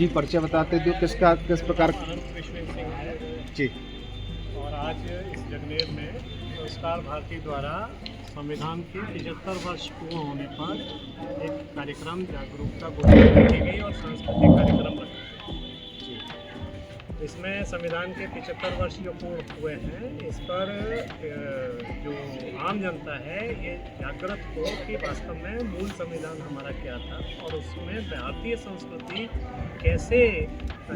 जी परिचय बताते दो, किस प्रकार कृष्ण सिंह है। जी। और आज इस जगनेर में संस्कार भारती द्वारा संविधान के 75 वर्ष पूर्ण होने पर एक कार्यक्रम जागरूकता गोष्ठी की गई और सांस्कृतिक कार्यक्रम रखा गया। इसमें संविधान के 75 वर्ष जो पूर्ण हुए हैं, इस पर जो आम जनता है ये जागृत हो कि वास्तव में मूल संविधान हमारा क्या था और उसमें भारतीय संस्कृति कैसे,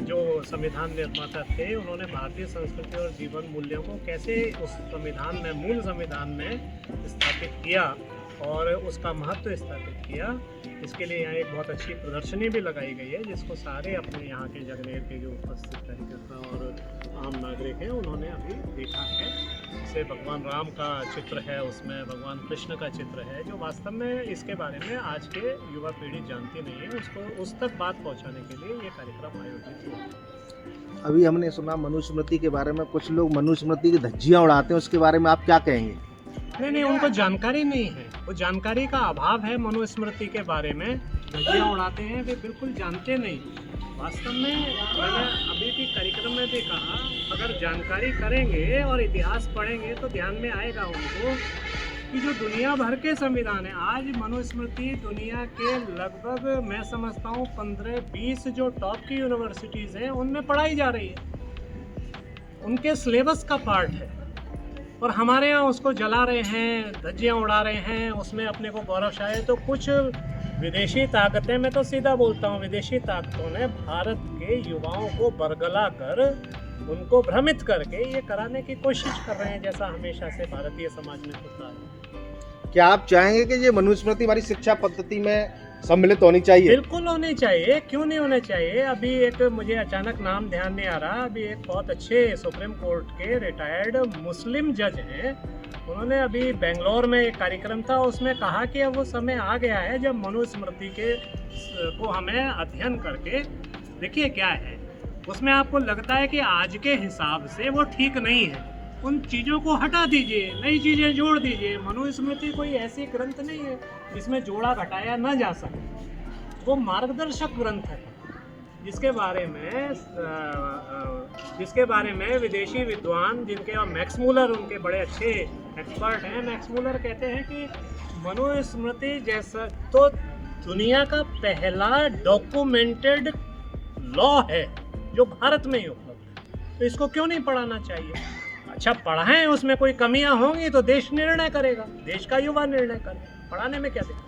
जो संविधान निर्माता थे उन्होंने भारतीय संस्कृति और जीवन मूल्यों को कैसे उस संविधान में, मूल संविधान में स्थापित किया और उसका महत्व स्थापित किया। इसके लिए यहाँ एक बहुत अच्छी प्रदर्शनी भी लगाई गई है, जिसको सारे अपने यहाँ के जगनेर के जो उपस्थित कार्यकर्ता और आम नागरिक हैं उन्होंने अभी देखा है। जैसे भगवान राम का चित्र है, उसमें भगवान कृष्ण का चित्र है, जो वास्तव में इसके बारे में आज के युवा पीढ़ी जानती नहीं है, उसको उस तक बात पहुँचाने के लिए ये कार्यक्रम आयोजित हुआ। अभी हमने सुना मनुस्मृति के बारे में, कुछ लोग मनुस्मृति की धज्जियां उड़ाते हैं, उसके बारे में आप क्या कहेंगे? नहीं, उनको जानकारी नहीं है, वो जानकारी का अभाव है। मनुस्मृति के बारे में धज्जियां उड़ाते हैं, वे बिल्कुल जानते नहीं। वास्तव में मैंने अभी भी कार्यक्रम में भी कहा, अगर जानकारी करेंगे और इतिहास पढ़ेंगे तो ध्यान में आएगा उनको कि जो दुनिया भर के संविधान है, आज मनुस्मृति दुनिया के लगभग मैं समझता हूँ 15-20 जो टॉप की यूनिवर्सिटीज़ हैं उनमें पढ़ाई जा रही है, उनके सिलेबस का पार्ट है। और हमारे यहाँ उसको जला रहे हैं, धज्जियाँ उड़ा रहे हैं, उसमें अपने को गौरवशाली। तो कुछ विदेशी ताकतें, मैं तो सीधा बोलता हूँ, विदेशी ताकतों ने भारत के युवाओं को बरगला कर उनको भ्रमित करके ये कराने की कोशिश कर रहे हैं, जैसा हमेशा से भारतीय समाज में होता है। क्या आप चाहेंगे कि ये मनुस्मृति हमारी शिक्षा पद्धति में सम्मिलित होनी चाहिए? बिल्कुल होनी चाहिए, क्यों नहीं होने चाहिए। अभी एक मुझे अचानक नाम ध्यान नहीं आ रहा, अभी एक बहुत अच्छे सुप्रीम कोर्ट के रिटायर्ड मुस्लिम जज हैं, उन्होंने अभी बेंगलोर में एक कार्यक्रम था, उसमें कहा कि अब वो समय आ गया है जब मनुस्मृति को हमें अध्ययन करके देखिए क्या है उसमें। आपको लगता है कि आज के हिसाब से वो ठीक नहीं है, उन चीज़ों को हटा दीजिए, नई चीज़ें जोड़ दीजिए। मनुस्मृति कोई ऐसी ग्रंथ नहीं है जिसमें जोड़ा घटाया न जा सके, वो मार्गदर्शक ग्रंथ है जिसके बारे में विदेशी विद्वान, जिनके मैक्स मूलर उनके बड़े अच्छे एक्सपर्ट हैं, मैक्स मूलर कहते हैं कि मनुस्मृति जैसा तो दुनिया का पहला डॉक्यूमेंटेड लॉ है जो भारत में ही उपलब्ध है, तो इसको क्यों नहीं पढ़ाना चाहिए। अच्छा पढ़ाएं, उसमें कोई कमियां होंगी तो देश निर्णय करेगा, देश का युवा निर्णय करेगा, पढ़ाने में क्या दिक्कत।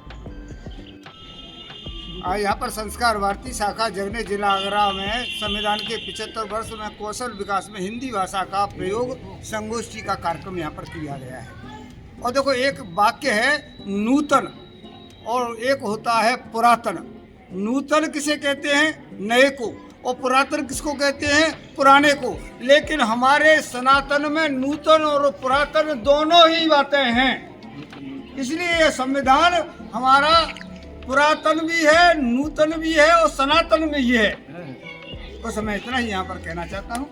आज यहाँ पर संस्कार भारती शाखा जगनेर जिला आगरा में संविधान के 75 वर्ष में कौशल विकास में हिंदी भाषा का प्रयोग संगोष्ठी का कार्यक्रम यहाँ पर किया गया है। और देखो, एक वाक्य है नूतन और एक होता है पुरातन। नूतन किसे कहते हैं? नए को। और पुरातन किसको कहते हैं? पुराने को। लेकिन हमारे सनातन में नूतन और पुरातन दोनों ही बातें हैं, इसलिए यह संविधान हमारा पुरातन भी है, नूतन भी है और सनातन भी है। तो मैं इतना ही यहाँ पर कहना चाहता हूँ।